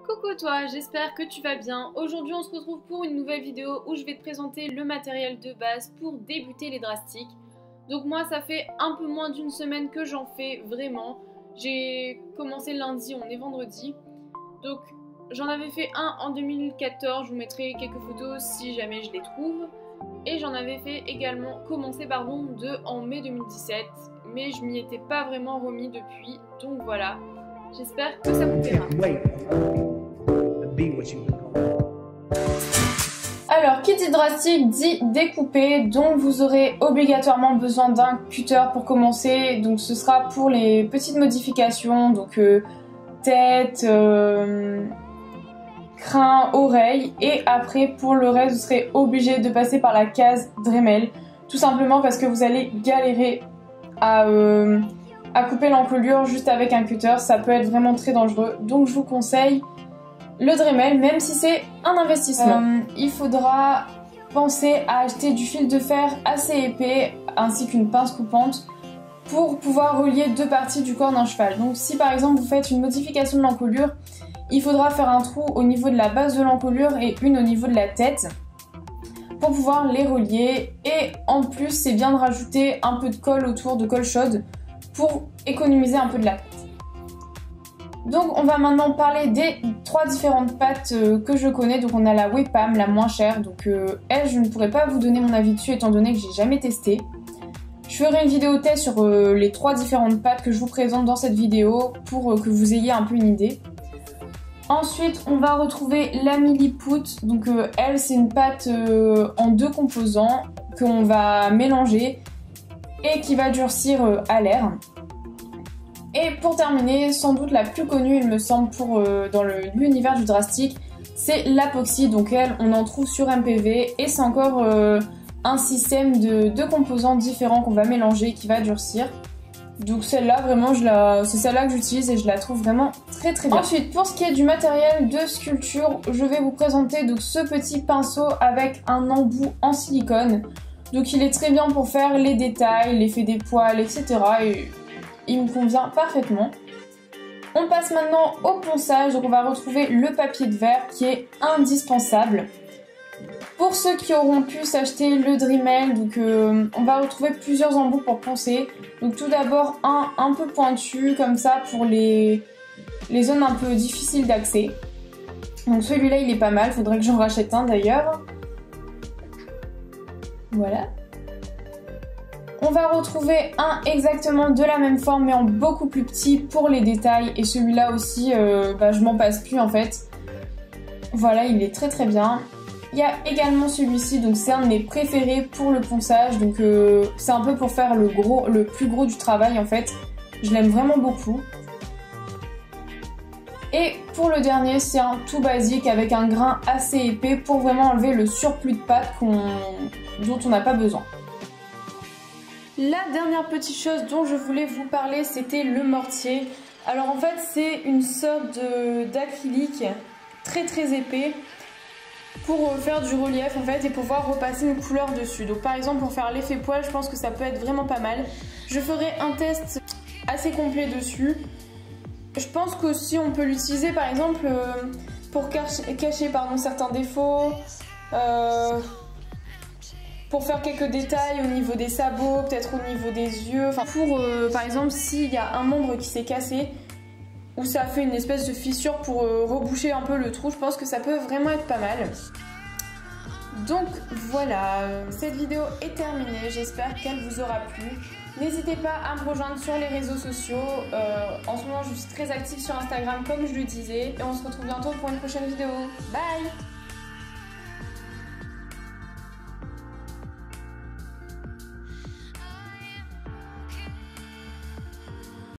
Coucou toi, j'espère que tu vas bien. Aujourd'hui on se retrouve pour une nouvelle vidéo où je vais te présenter le matériel de base pour débuter les drastiques. Donc moi ça fait un peu moins d'une semaine que j'en fais vraiment. J'ai commencé lundi, on est vendredi. Donc j'en avais fait un en 2014, je vous mettrai quelques photos si jamais je les trouve. Et j'en avais fait également, deux en mai 2017. Mais je m'y étais pas vraiment remis depuis, donc voilà. J'espère que ça vous plaira. Alors, qui dit drastique dit découpé, donc vous aurez obligatoirement besoin d'un cutter pour commencer. Donc ce sera pour les petites modifications, donc tête, crin, oreille, et après pour le reste vous serez obligé de passer par la case Dremel, tout simplement parce que vous allez galérer à couper l'encolure juste avec un cutter, ça peut être vraiment très dangereux, donc je vous conseille le Dremel, même si c'est un investissement. Il faudra penser à acheter du fil de fer assez épais ainsi qu'une pince coupante pour pouvoir relier deux parties du corps d'un cheval. Donc si par exemple vous faites une modification de l'encolure, il faudra faire un trou au niveau de la base de l'encolure et une au niveau de la tête pour pouvoir les relier. Et en plus c'est bien de rajouter un peu de colle autour, de colle chaude, pour économiser un peu de la pâte. Donc on va maintenant parler des trois différentes pâtes que je connais. Donc on a la Wepam, la moins chère, donc elle je ne pourrais pas vous donner mon avis dessus étant donné que j'ai jamais testé. Je ferai une vidéo test sur les trois différentes pâtes que je vous présente dans cette vidéo pour que vous ayez un peu une idée. Ensuite on va retrouver la Milliput, donc elle c'est une pâte en deux composants qu'on va mélanger et qui va durcir à l'air. Et pour terminer, sans doute la plus connue il me semble dans l'univers du drastique, c'est l'Apoxy. Donc elle, on en trouve sur MPV et c'est encore un système de deux composants différents qu'on va mélanger qui va durcir. Donc celle-là vraiment c'est celle-là que j'utilise et je la trouve vraiment très très bien. Ensuite pour ce qui est du matériel de sculpture, je vais vous présenter donc ce petit pinceau avec un embout en silicone. Donc il est très bien pour faire les détails, l'effet des poils, etc. Et il me convient parfaitement. On passe maintenant au ponçage, donc on va retrouver le papier de verre qui est indispensable. Pour ceux qui auront pu s'acheter le Dremel, donc on va retrouver plusieurs embouts pour poncer. Donc tout d'abord un peu pointu comme ça pour les zones un peu difficiles d'accès. Donc celui-là il est pas mal, faudrait que j'en rachète un d'ailleurs. Voilà. On va retrouver un exactement de la même forme mais en beaucoup plus petit pour les détails, et celui-là aussi je m'en passe plus en fait. Voilà, il est très très bien. Il y a également celui-ci, donc c'est un de mes préférés pour le ponçage, donc c'est un peu pour faire le plus gros du travail en fait. Je l'aime vraiment beaucoup. Et pour le dernier, c'est un tout basique avec un grain assez épais pour vraiment enlever le surplus de pâte dont on n'a pas besoin. La dernière petite chose dont je voulais vous parler, c'était le mortier. Alors en fait c'est une sorte d'acrylique très très épais pour faire du relief en fait et pouvoir repasser une couleur dessus. Donc par exemple pour faire l'effet poil, je pense que ça peut être vraiment pas mal. Je ferai un test assez complet dessus. Je pense qu'aussi on peut l'utiliser par exemple pour cacher certains défauts. Pour faire quelques détails au niveau des sabots, peut-être au niveau des yeux. Enfin, pour par exemple s'il y a un membre qui s'est cassé ou ça fait une espèce de fissure pour reboucher un peu le trou, je pense que ça peut vraiment être pas mal. Donc voilà, cette vidéo est terminée, j'espère qu'elle vous aura plu. N'hésitez pas à me rejoindre sur les réseaux sociaux. En ce moment je suis très active sur Instagram comme je le disais. Et on se retrouve bientôt pour une prochaine vidéo. Bye!